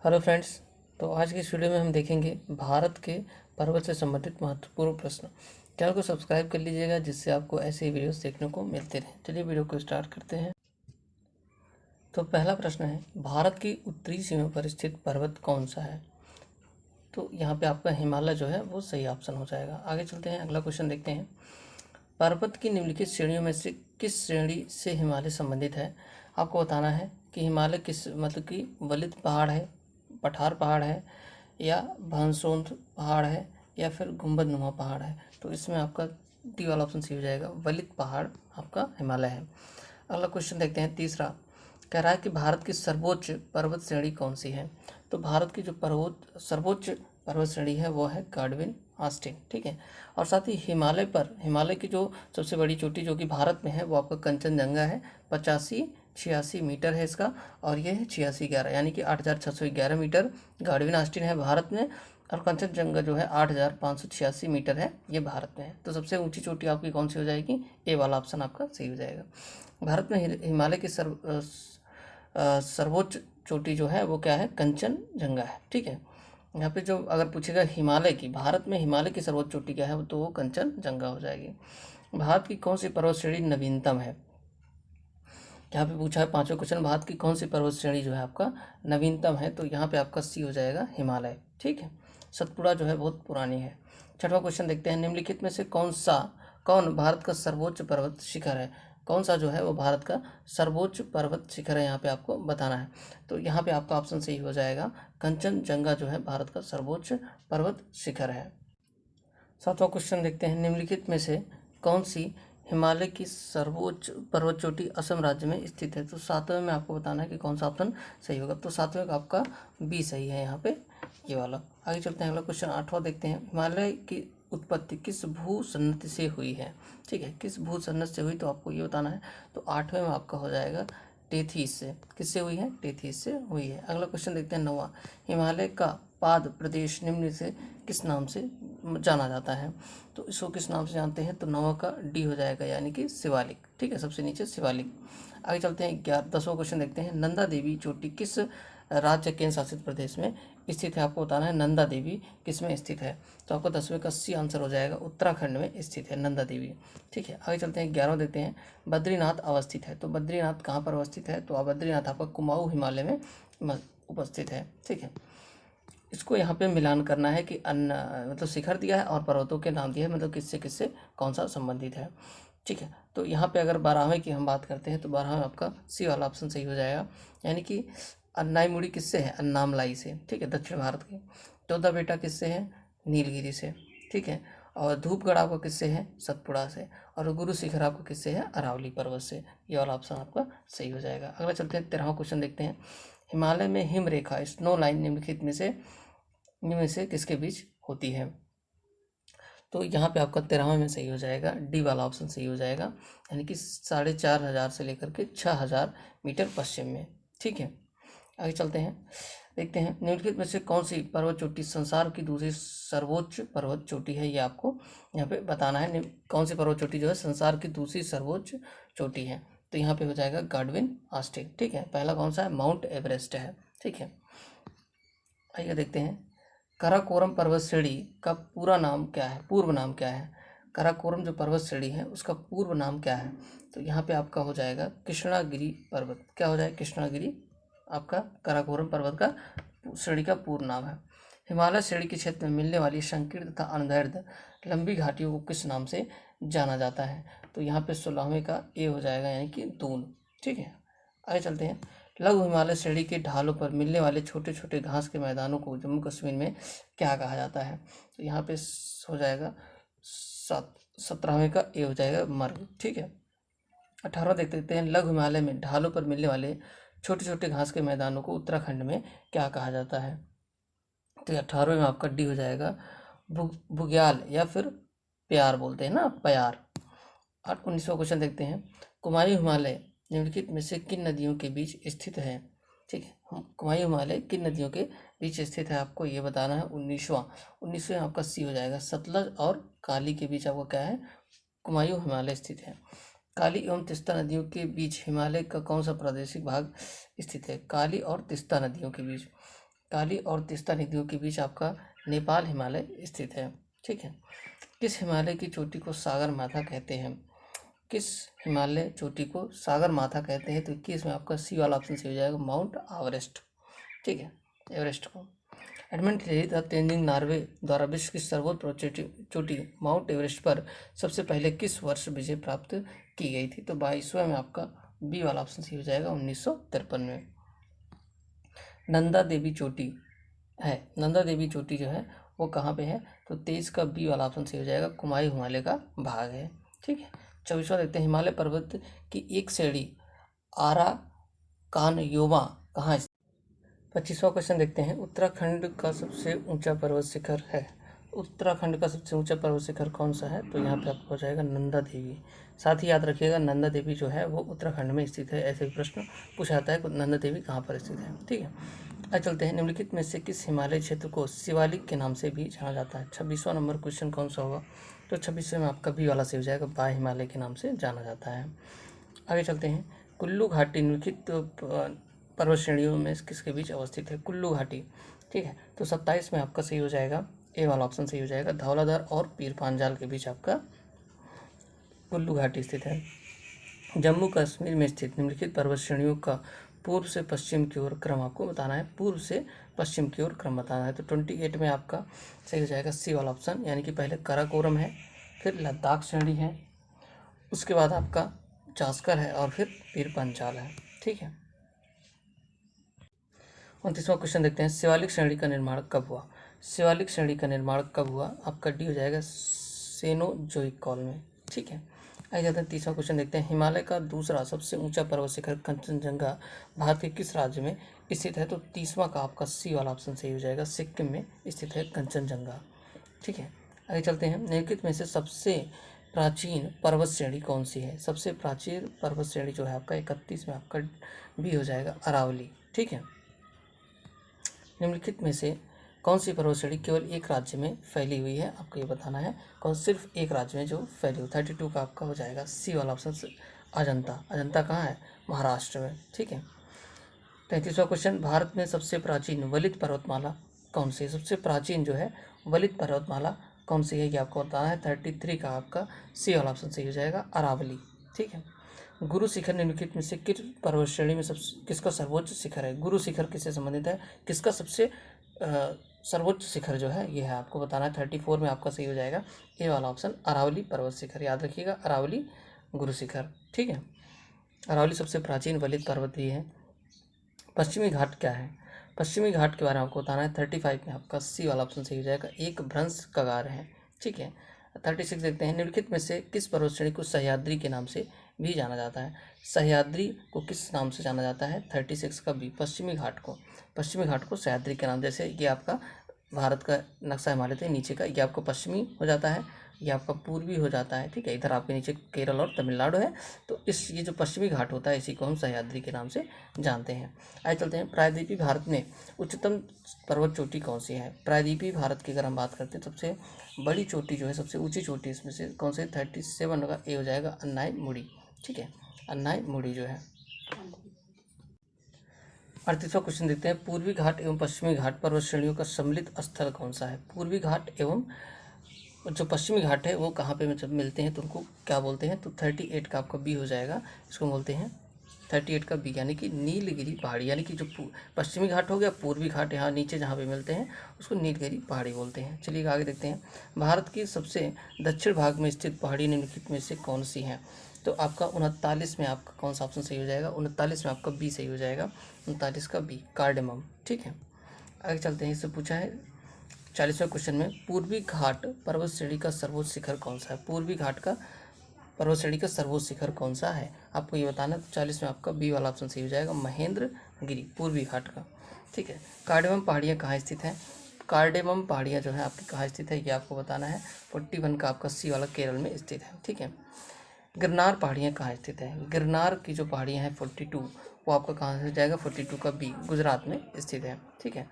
Hello friends. तो आज की इस वीडियो में हम देखेंगे भारत के पर्वत से संबंधित महत्वपूर्ण प्रश्न। चैनल को सब्सक्राइब कर लीजिएगा जिससे आपको ऐसे ही वीडियोस देखने को मिलते रहें। चलिए वीडियो को स्टार्ट करते हैं। तो पहला प्रश्न है, भारत की उत्तरी सीमा पर स्थित पर्वत कौन सा है? तो यहाँ पे आपका हिमालय जो है वो सही ऑप्शन हो जाएगा। आगे चलते हैं, अगला क्वेश्चन देखते हैं। पर्वत की निम्नलिखित श्रेणियों में से किस श्रेणी से हिमालय संबंधित है? आपको बताना है कि हिमालय किस मतलब कि वलित पहाड़ है, पठार पहाड़ है, या भानसोंध पहाड़ है, या फिर गुंबदनुमा पहाड़ है। तो इसमें आपका डी वाला ऑप्शन सही हो जाएगा, वलित पहाड़ आपका हिमालय है। अगला क्वेश्चन देखते हैं, तीसरा कह रहा है कि भारत की सर्वोच्च पर्वत श्रेणी कौन सी है? तो भारत की जो सर्वोच्च पर्वत श्रेणी है वो है गाडविन आस्टीन, ठीक है। और साथ ही हिमालय की जो सबसे बड़ी चोटी जो कि भारत में है वो आपका कंचनजंगा है। 85-86 मीटर है इसका, और ये है 8611 यानी कि 8611 मीटर गाडविन आस्टीन है भारत में। और कंचनजंगा जो है 8586 मीटर है, ये भारत में है। तो सबसे ऊंची चोटी आपकी कौन सी हो जाएगी? ए वाला ऑप्शन आपका सही हो जाएगा। भारत में हिमालय की सर्वोच्च चोटी जो है वो क्या है? कंचनजंगा है, ठीक है। यहाँ पे जो अगर पूछेगा हिमालय की, भारत में हिमालय की सर्वोच्च चोटी क्या है, तो वो कंचनजंगा हो जाएगी। भारत की कौन सी पर्वत श्रेणी नवीनतम है? यहाँ पे पूछा है पांचों क्वेश्चन, भारत की कौन सी पर्वत श्रेणी जो है आपका नवीनतम है? तो यहाँ पे आपका सी हो जाएगा, हिमालय, ठीक है। सतपुड़ा जो है बहुत पुरानी है। छठवां क्वेश्चन देखते हैं, निम्नलिखित में से कौन भारत का सर्वोच्च पर्वत शिखर है? कौन सा जो है वो भारत का सर्वोच्च पर्वत शिखर है, यहाँ पे आपको बताना है। तो यहाँ पे आपका ऑप्शन सही हो जाएगा, कंचनजंगा जो है भारत का सर्वोच्च पर्वत शिखर है। सातवां क्वेश्चन देखते हैं, निम्नलिखित में से कौन सी हिमालय की सर्वोच्च पर्वत चोटी असम राज्य में स्थित है? तो सातवें में आपको बताना है कि कौन सा ऑप्शन सही होगा। तो सातवें का आपका बी सही है यहाँ पे, ये वाला। आगे चलते हैं, अगला क्वेश्चन आठवां देखते हैं, हिमालय की उत्पत्ति किस भू सन्नति से हुई है? ठीक है, किस भू सन्नत से हुई, तो आपको ये बताना है। तो आठवें में आपका हो जाएगा टेथीस से। किससे हुई है? टेथीस से हुई है। अगला क्वेश्चन देखते हैं, नौवां, हिमालय का पाद प्रदेश निम्न से किस नाम से जाना जाता है? तो इसको किस नाम से जानते हैं? तो नौवां का डी हो जाएगा, यानी कि शिवालिक, ठीक है, सबसे नीचे शिवालिक। आगे चलते हैं, 10वां क्वेश्चन देखते हैं, नंदा देवी चोटी किस राज्य केंद्र शासित प्रदेश में स्थित है? आपको बताना है नंदा देवी किस में स्थित है। तो आपको 10वें का सी आंसर हो जाएगा, उत्तराखंड में स्थित है नंदा देवी, ठीक है। आगे चलते हैं, 11वां देखते हैं, बद्रीनाथ अवस्थित है। तो बद्रीनाथ कहाँ पर अवस्थित है? तो बद्रीनाथ आपका कुमाऊं हिमालय में उपस्थित है, ठीक है। इसको यहाँ पे मिलान करना है कि अन्य मतलब शिखर दिया है और पर्वतों के नाम दिया है, मतलब किससे किससे कौन सा संबंधित है, ठीक है। तो यहाँ पे अगर 12वें की हम बात करते हैं तो 12वें आपका सी वाला ऑप्शन सही हो जाएगा, यानी कि अन्नाईमुड़ी किससे है? अन्नामलाई से, ठीक है, दक्षिण भारत की। 14 बेटा किससे है? नीलगिरी से, ठीक है। और धूपगढ़ आपको किससे है? सतपुड़ा से। और गुरु शिखर आपको किससे है? अरावली पर्वत से। ये वाला ऑप्शन आपका सही हो जाएगा। अगला चलते हैं, 13वां क्वेश्चन देखते हैं, हिमालय में हिम रेखा स्नो लाइन निम्नलिखित में से किसके बीच होती है? तो यहाँ पे आपका 13वें में सही हो जाएगा, डी वाला ऑप्शन सही हो जाएगा, यानी कि 4500 से लेकर के 6000 मीटर पश्चिम में, ठीक है। आगे चलते हैं, देखते हैं, निम्नलिखित में से कौन सी पर्वत चोटी संसार की दूसरी सर्वोच्च पर्वत चोटी है? ये आपको यहाँ पे बताना है, कौन सी पर्वत चोटी जो है संसार की दूसरी सर्वोच्च चोटी है? तो यहाँ पे हो जाएगा गाडविन आस्टीन, ठीक है। पहला कौन सा है? माउंट एवरेस्ट है, ठीक है। आइए देखते हैं, काराकोरम पर्वत श्रेणी का पूरा नाम क्या है? पूर्व नाम क्या है? काराकोरम जो पर्वत श्रेणी है उसका पूर्व नाम क्या है? तो यहाँ पे आपका हो जाएगा कृष्णागिरी पर्वत। क्या हो जाएगा? कृष्णागिरी आपका काराकोरम पर्वत का श्रेणी का पूर्ण नाम है। हिमालय श्रेणी के क्षेत्र में मिलने वाली संकीर्ण तथा अनर्ध लंबी घाटियों को किस नाम से जाना जाता है? तो यहाँ पे 16वें का ए हो जाएगा, यानी कि दून, ठीक है। आगे चलते हैं, लघु हिमालय श्रेणी के ढालों पर मिलने वाले छोटे छोटे घास के मैदानों को जम्मू कश्मीर में क्या कहा जाता है? तो यहाँ पे हो जाएगा 17वें का ए हो जाएगा, मर्ग, ठीक है। 18वां देख लेते हैं, लघु हिमालय में ढालों पर मिलने वाले छोटे छोटे घास के मैदानों को उत्तराखंड में क्या कहा जाता है? तो 18वें में आपका डी हो जाएगा, बुग्याल, या फिर प्यार बोलते हैं ना, प्यार। 19वां क्वेश्चन देखते हैं, कुमायूं हिमालय निम्नलिखित में से किन नदियों के बीच स्थित है? ठीक है, कुमायूं हिमालय किन नदियों के बीच स्थित है, आपको ये बताना है। 19वें आपका सी हो जाएगा, सतलज और काली के बीच आपका क्या है? कुमायूं हिमालय स्थित है। काली एवं तीस्ता नदियों के बीच हिमालय का कौन सा प्रादेशिक भाग स्थित है? काली और तीस्ता नदियों के बीच, काली और तीस्ता नदियों के बीच आपका नेपाल हिमालय स्थित है। ठीक है। किस हिमालय की चोटी को सागर माथा कहते हैं? किस हिमालय चोटी को सागर माथा कहते हैं? तो 21 में आपका सी वाला ऑप्शन सही हो जाएगा, माउंट एवरेस्ट। ठीक है, एवरेस्ट को। एडमंड हिलेरी तथा तेंजिंग नॉर्वे द्वारा विश्व की सर्वोच्च चोटी माउंट एवरेस्ट पर सबसे पहले किस वर्ष विजय प्राप्त की गई थी? तो 22वें में आपका बी वाला ऑप्शन सही हो जाएगा, 1953 में। नंदा देवी चोटी है, नंदा देवी चोटी जो है वो कहाँ पे है? तो 23 का बी वाला ऑप्शन सही हो जाएगा, कुमायूं हिमालय का भाग है। ठीक है। 24वां देखते हैं, हिमालय पर्वत की एक श्रेणी आराकानयोमा कहाँ स्थित? 25वां क्वेश्चन देखते हैं, उत्तराखंड का सबसे ऊंचा पर्वत शिखर है। उत्तराखंड का सबसे ऊंचा पर्वत शिखर कौन सा है? तो यहाँ पे आपको हो जाएगा नंदा देवी। साथ ही याद रखिएगा, नंदा देवी जो है वो उत्तराखंड में स्थित है। ऐसे भी प्रश्न पूछा जाता है कि नंदा देवी कहाँ पर स्थित है। ठीक है। अब चलते हैं, निम्नलिखित में से किस हिमालय क्षेत्र को शिवालिक के नाम से भी जाना जाता है? 26वां नंबर क्वेश्चन कौन सा होगा? तो 26वें में आपका बी वाला से हो जाएगा, बा हिमालय के नाम से जाना जाता है। आगे चलते हैं, कुल्लू घाटी निम्नलिखित पर्वत श्रेणियों में किसके बीच अवस्थित है? कुल्लू घाटी। ठीक है। तो 27 में आपका सही हो जाएगा, ए वाला ऑप्शन सही हो जाएगा, धौलाधर और पीर पांजाल के बीच आपका कुल्लू घाटी स्थित है। जम्मू कश्मीर में स्थित निम्नलिखित पर्वत श्रेणियों का पूर्व से पश्चिम की ओर क्रम आपको बताना है। पूर्व से पश्चिम की ओर क्रम बताना है। तो 28 में आपका सही हो जाएगा सी वाला ऑप्शन, यानी कि पहले काराकोरम है, फिर लद्दाख श्रेणी है, उसके बाद आपका जास्कर है और फिर पीर पंचाल है। ठीक है। 29वां क्वेश्चन देखते हैं, शिवालिक श्रेणी का निर्माण कब हुआ? शिवालिक श्रेणी का निर्माण कब हुआ? आपका डी हो जाएगा, सेनोजोइक काल में। ठीक है। आगे जाते हैं, 30वां क्वेश्चन देखते हैं, हिमालय का दूसरा सबसे ऊंचा पर्वत शिखर कंचनजंगा भारत के किस राज्य में स्थित है? तो 30वां का आपका सी वाला ऑप्शन सही हो जाएगा, सिक्किम में स्थित है कंचनजंगा। ठीक है। आगे चलते हैं, निम्नलिखित में से सबसे प्राचीन पर्वत श्रेणी कौन सी है? सबसे प्राचीन पर्वत श्रेणी जो है आपका 31 में आपका बी हो जाएगा, अरावली। ठीक है। निम्नलिखित में से कौन सी पर्वत श्रेणी केवल एक राज्य में फैली हुई है? आपको ये बताना है, कौन सिर्फ एक राज्य में जो फैली हुई। 32 का आपका हो जाएगा सी वाला ऑप्शन, अजंता। अजंता कहाँ है? महाराष्ट्र में। ठीक है। 33वां क्वेश्चन, भारत में सबसे प्राचीन वलित पर्वतमाला कौन सी है? सबसे प्राचीन जो है वलित पर्वतमाला कौन सी है, ये आपको बताना है। 33 का आपका सी वाला ऑप्शन सही हो जाएगा, अरावली। ठीक है। गुरु शिखर निम्नलिखित में से किस पर्वत श्रेणी में किसका सर्वोच्च शिखर है? गुरु शिखर किससे संबंधित है? किसका सबसे सर्वोच्च शिखर जो है ये है, आपको बताना है। 34 में आपका सही हो जाएगा ए वाला ऑप्शन, अरावली पर्वत शिखर। याद रखिएगा, अरावली गुरु शिखर। ठीक है। अरावली सबसे प्राचीन वलित पर्वत भी है। पश्चिमी घाट क्या है? पश्चिमी घाट के बारे में आपको बताना है। 35 में आपका सी वाला ऑप्शन सही हो जाएगा, एक भ्रंश कगार है। ठीक है। 36 देखते हैं, निम्नलिखित में से किस पर्वत श्रेणी को सह्याद्री के नाम से भी जाना जाता है? सह्याद्री को किस नाम से जाना जाता है? 36 का बी, पश्चिमी घाट को। पश्चिमी घाट को सह्याद्री के नाम, जैसे ये आपका भारत का नक्शा हिमालय थे नीचे का, ये आपका पश्चिमी हो जाता है, ये आपका पूर्वी हो जाता है। ठीक है। इधर आपके नीचे केरल और तमिलनाडु है, तो ये जो पश्चिमी घाट होता है इसी को हम सह्याद्री के नाम से जानते हैं। आगे चलते हैं, प्रायद्वीपीय भारत में उच्चतम पर्वत चोटी कौन सी है? प्रायद्वीपीय भारत की अगर हम बात करते हैं, सबसे बड़ी चोटी जो है, सबसे ऊंची चोटी इसमें से कौन से? 37 का ए हो जाएगा, अन्नाई मुड़ी। ठीक है, अन्नाई मुड़ी जो है। 38वां क्वेश्चन देखते हैं, पूर्वी घाट एवं पश्चिमी घाट पर्वत श्रेणियों का सम्मिलित स्थल कौन सा है? पूर्वी घाट एवं जो पश्चिमी घाट है वो कहाँ पे जब मिलते हैं तो उनको क्या बोलते हैं? तो 38 का आपका बी हो जाएगा, इसको बोलते हैं 38 का बी, यानी कि नीलगिरी पहाड़ी। यानी कि जो पश्चिमी घाट हो गया, पूर्वी घाट यहाँ नीचे जहाँ पे मिलते हैं उसको नीलगिरी पहाड़ी बोलते हैं। चलिए आगे देखते हैं, भारत की सबसे दक्षिण भाग में स्थित पहाड़ी निम्नलिखित में से कौन सी है? तो आपका 39 में आपका कौन सा ऑप्शन सही हो जाएगा? 39 में आपका बी सही हो जाएगा, 39 का बी, कार्डेमम। ठीक है। आगे चलते हैं, इससे पूछा है 40वें क्वेश्चन में, पूर्वी घाट पर्वत श्रेणी का सर्वोच्च शिखर कौन सा है? पूर्वी घाट का पर्वत श्रेणी का सर्वोच्च शिखर कौन सा है, आपको ये बताना है। तो 40 में आपका बी वाला ऑप्शन सही हो जाएगा, महेंद्रगिरी, पूर्वी घाट का। ठीक है। कार्डेमम पहाड़ियाँ कहाँ स्थित हैं? कार्डेमम पहाड़ियाँ जो है आपकी कहाँ स्थित है ये आपको बताना है। 41 का आपका सी वाला केरल में स्थित है। ठीक है। गिरनार पहाड़ियाँ कहाँ स्थित है? गिरनार की जो पहाड़ियाँ हैं 42, वो आपका कहाँ से जाएगा? 42 का बी, गुजरात में स्थित है। ठीक है।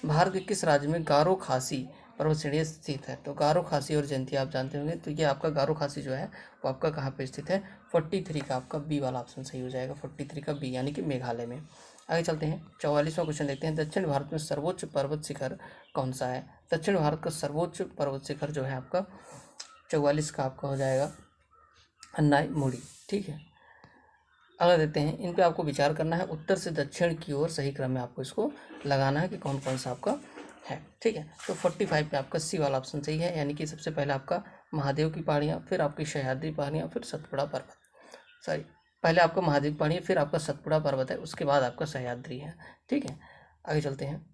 भारत के किस राज्य में गारो खासी पर्वत श्रेणी स्थित है? तो गारो खासी और जयंती आप जानते होंगे, तो ये आपका गारो खासी जो है वो आपका कहाँ पे स्थित है? 43 का आपका बी वाला ऑप्शन सही हो जाएगा, 43 का बी, यानी कि मेघालय में। आगे चलते हैं, 44वां क्वेश्चन देखते हैं। दक्षिण भारत में सर्वोच्च पर्वत शिखर कौन सा है? दक्षिण भारत का सर्वोच्च पर्वत शिखर जो है आपका 44 का आपका हो जाएगा अन्नाईमुड़ी। ठीक है, अगला देखते हैं, इन पे आपको विचार करना है, उत्तर से दक्षिण की ओर सही क्रम में आपको इसको लगाना है कि कौन कौन सा आपका है। ठीक है, तो 45 पे आपका सी वाला ऑप्शन सही है, यानी कि सबसे पहले आपका महादेव की पहाड़ियाँ, फिर आपकी सह्याद्री पहाड़ियाँ, फिर सतपुड़ा पर्वत। सॉरी, पहले आपका महादेव की पहाड़ी है, फिर आपका सतपुड़ा पर्वत है, उसके बाद आपका सह्याद्री है। ठीक है, आगे चलते हैं,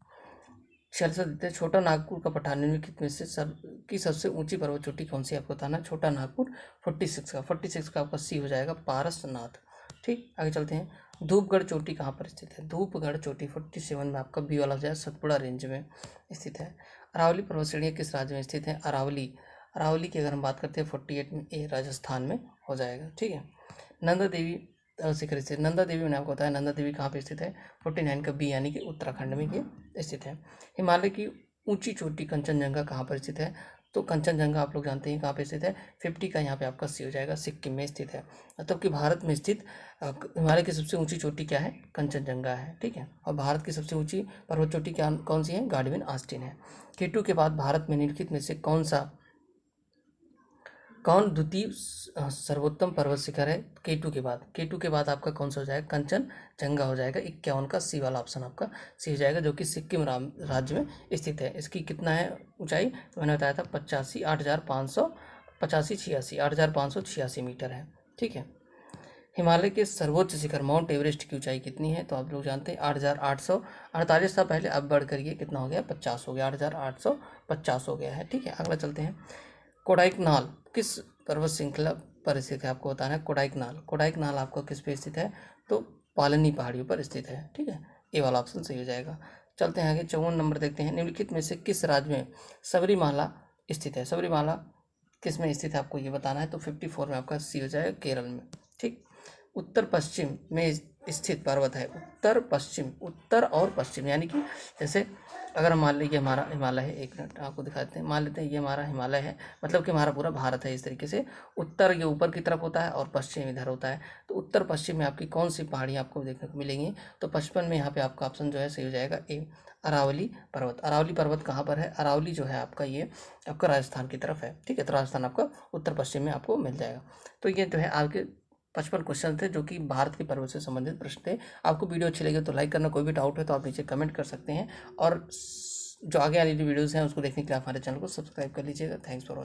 46 देते हैं, छोटा नागपुर का पठार निम्नलिखित में से सबसे ऊंची पर्वत चोटी कौन सी आपको बताना है? छोटा नागपुर 46 का आपका सी हो जाएगा पारसनाथ। ठीक, आगे चलते हैं, धूपगढ़ चोटी कहाँ पर स्थित है? धूपगढ़ चोटी 47 में आपका बी वाला हो जाएगा, सतपुड़ा रेंज में स्थित है। अरावली पर्वत श्रेणी किस राज्य में स्थित है? अरावली की अगर हम बात करते हैं 48 में, ए राजस्थान में हो जाएगा। ठीक है, नंदा देवी शिखर स्थित, नंदा देवी मैंने आपको बताया, नंदा देवी कहाँ पे स्थित है? 49 का बी, यानी कि उत्तराखंड में ये स्थित है। हिमालय की ऊंची चोटी कंचनजंगा कहाँ पर स्थित है? तो कंचनजंगा आप लोग जानते हैं कहाँ पे स्थित है, 50 का यहाँ पे आपका सी हो जाएगा, सिक्किम में स्थित है। मतलब कि भारत में स्थित हिमालय की सबसे ऊंची चोटी क्या है? कंचनजंगा है। ठीक है, और भारत की सबसे ऊंची पर्वत चोटी क्या कौन सी है? गार्डविन आस्टीन है। केटू के बाद भारत में निम्नलिखित में से कौन द्वितीय सर्वोत्तम पर्वत शिखर है? केटू के बाद आपका कौन सा हो जाएगा? कंचनजंगा हो जाएगा, 51 का सी वाला ऑप्शन आपका सी हो जाएगा, जो कि सिक्किम राज्य में स्थित है। इसकी कितना है ऊंचाई? तो मैंने बताया था 85,886 मीटर है। ठीक है, हिमालय के सर्वोच्च शिखर माउंट एवरेस्ट की ऊंचाई कितनी है? तो आप लोग जानते हैं 8,848 था पहले, अब बढ़ कर ये कितना हो गया? 50 हो गया, 8,850 हो गया है। ठीक है, अगला चलते हैं, कोडाइकनाल किस पर्वत श्रृंखला पर स्थित है? आपको बताना है कोडाइकनाल आपका किस पे स्थित है? तो पालनी पहाड़ियों पर स्थित है। ठीक है, ये वाला ऑप्शन सही हो जाएगा। चलते हैं आगे, 54 नंबर देखते हैं, निम्नलिखित में से किस राज्य में सबरीमाला स्थित है? सबरीमाला किस में स्थित है आपको ये बताना है। तो 54 में आपका सी हो जाएगा, केरल में। ठीक, उत्तर पश्चिम में स्थित पर्वत है, उत्तर और पश्चिम, यानी कि जैसे अगर हम मान लीजिए हमारा हिमालय है, एक मिनट आपको दिखा देते हैं, मान लेते हैं ये हमारा हिमालय है, मतलब कि हमारा पूरा भारत है। इस तरीके से उत्तर ये ऊपर की तरफ होता है और पश्चिम इधर होता है। तो उत्तर पश्चिम में आपकी कौन सी पहाड़ियाँ आपको देखने को मिलेंगी? तो 55 में यहाँ पे आपका ऑप्शन जो है सही हो जाएगा, ए अरावली पर्वत। अरावली पर्वत कहाँ पर है? अरावली जो है आपका ये आपका राजस्थान की तरफ है। ठीक है, तो राजस्थान आपका उत्तर पश्चिम में आपको मिल जाएगा। तो ये जो है आपके 55 क्वेश्चन थे जो कि भारत के पर्वत से संबंधित प्रश्न थे। आपको वीडियो अच्छी लगी तो लाइक करना, कोई भी डाउट है तो आप नीचे कमेंट कर सकते हैं, और जो आगे वाली वीडियोज़ हैं उसको देखने के लिए आप हमारे चैनल को सब्सक्राइब कर लीजिएगा। Thanks for watching.